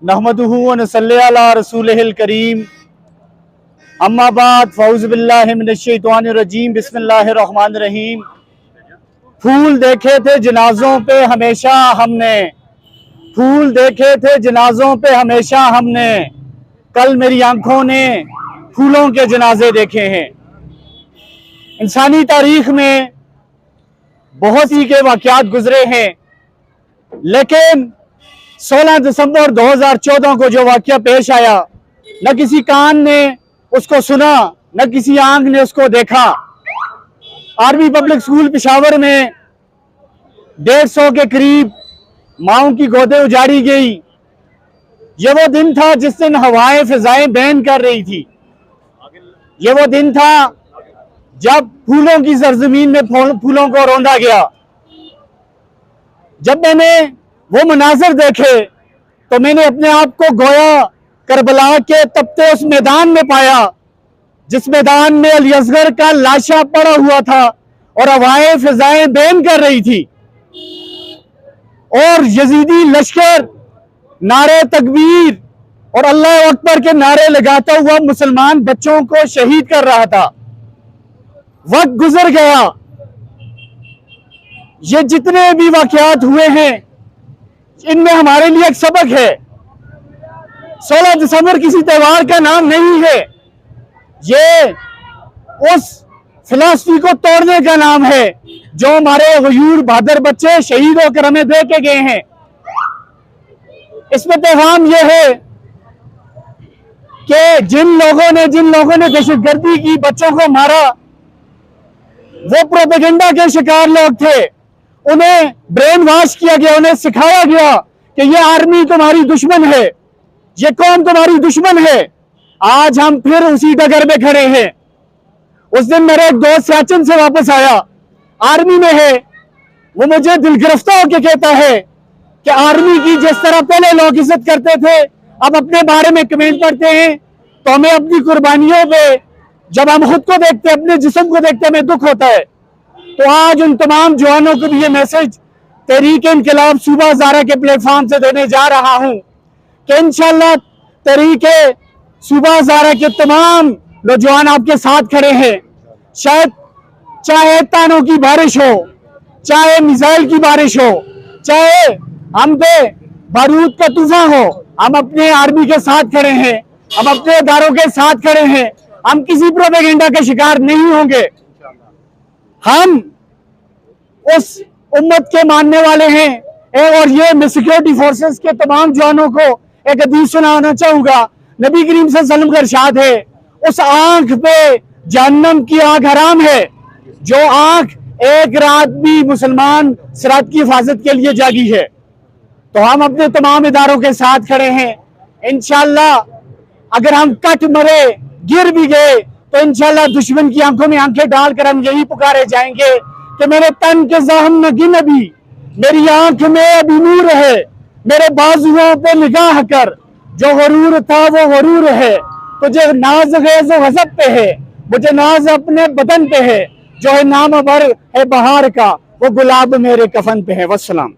नहमदुहु व नसल्ली अला रसूलिहिल करीम। अम्मा बाद फ़ऊज़ु बिल्लाहि मिनश शैतानिर रजीम। बिस्मिल्लाहिर रहमानिर रहीम। फूल देखे थे जनाजों पे हमेशा हमने, फूल देखे थे जनाजों पे हमेशा हमने, कल मेरी आंखों ने फूलों के जनाजे देखे हैं। इंसानी तारीख में बहुत ही के वाक़यात गुजरे हैं, लेकिन 16 दिसंबर 2014 को जो वाक़या पेश आया, न किसी कान ने उसको सुना, न किसी आंख ने उसको देखा। आर्मी पब्लिक स्कूल पेशावर में 150 के करीब माओं की गोदें उजाड़ी गई। ये वो दिन था जिस दिन हवाएं फिजाएं बैन कर रही थी। ये वो दिन था जब फूलों की सरजमीन में फूलों को रौंदा गया। जब मैंने वो मनाजिर देखे तो मैंने अपने आप को गोया करबला के तपते उस मैदान में पाया, जिस मैदान में अली असगर का लाशा पड़ा हुआ था और हवाएं फिजाएं बैन कर रही थी, और यजीदी लश्कर नारे तकबीर और अल्लाह अकबर के नारे लगाता हुआ मुसलमान बच्चों को शहीद कर रहा था। वक्त गुजर गया। ये जितने भी वाकयात हुए हैं, इनमें हमारे लिए एक सबक है। 16 दिसंबर किसी त्योहार का नाम नहीं है, ये उस फिलॉसफी को तोड़ने का नाम है जो हमारे गयूर बहादुर बच्चे शहीद होकर हमें दे के गए हैं। इसमें पैगाम यह है कि जिन लोगों ने दहशतगर्दी की, बच्चों को मारा, वो प्रोपेगेंडा के शिकार लोग थे। उन्हें ब्रेन वॉश किया गया, उन्हें सिखाया गया कि ये आर्मी तुम्हारी दुश्मन है, ये कौम तुम्हारी दुश्मन है। आज हम फिर उसी डगर में खड़े हैं। उस दिन मेरा एक दोस्त सियाचिन से वापस आया, आर्मी में है। वो मुझे दिलगिरफ्ता होकर कहता है कि आर्मी की जिस तरह पहले लोग इज्जत करते थे, अब अपने बारे में कमेंट करते हैं, तो हमें अपनी कुर्बानियों पे, जब हम खुद को देखते हैं, अपने जिस्म को देखते हैं, हमें दुख होता है। तो आज उन तमाम जवानों को भी ये मैसेज तहरीक इंकलाब सूबा हज़ारा के प्लेटफॉर्म से देने जा रहा हूं कि इंशाअल्लाह तहरीक सूबा हज़ारा के तमाम नौजवान आपके साथ खड़े हैं। शायद चाहे तानों की बारिश हो, चाहे मिसाइल की बारिश हो, चाहे हम पे बारूद का तूफान हो, हम अपने आर्मी के साथ खड़े हैं, हम अपने इदारों के साथ खड़े हैं। हम किसी प्रोपेगेंडा के शिकार नहीं होंगे। हम उस उम्मत के मानने वाले हैं। और ये मैं सिक्योरिटी फोर्सेस के तमाम जवानों को एक हदीस सुनाना चाहूंगा। नबी करीम सल्लल्लाहु अलैहि वसल्लम का इरशाद है, उस आंख पे जहन्नम की आग हराम है जो आंख एक रात भी मुसलमान सिरात की हिफाजत के लिए जागी है। तो हम अपने तमाम इदारों के साथ खड़े हैं। इंशाअल्लाह अगर हम कट मरे, गिर भी गए, तो इंशाअल्लाह दुश्मन की आंखों में आंखें डालकर हम यही पुकारे जाएंगे कि मेरे तन के जख्म न गिन अभी, मेरी आंख में अभी नूर है, मेरे बाजुओं पे निगाह कर, जो गरूर था वो गरूर है, तुझे नाज गैज़ गज़ब पे है, मुझे नाज अपने बदन पे है, जो है नाम भर है बहार का, वो गुलाब मेरे कफन पे है। वस्सलाम।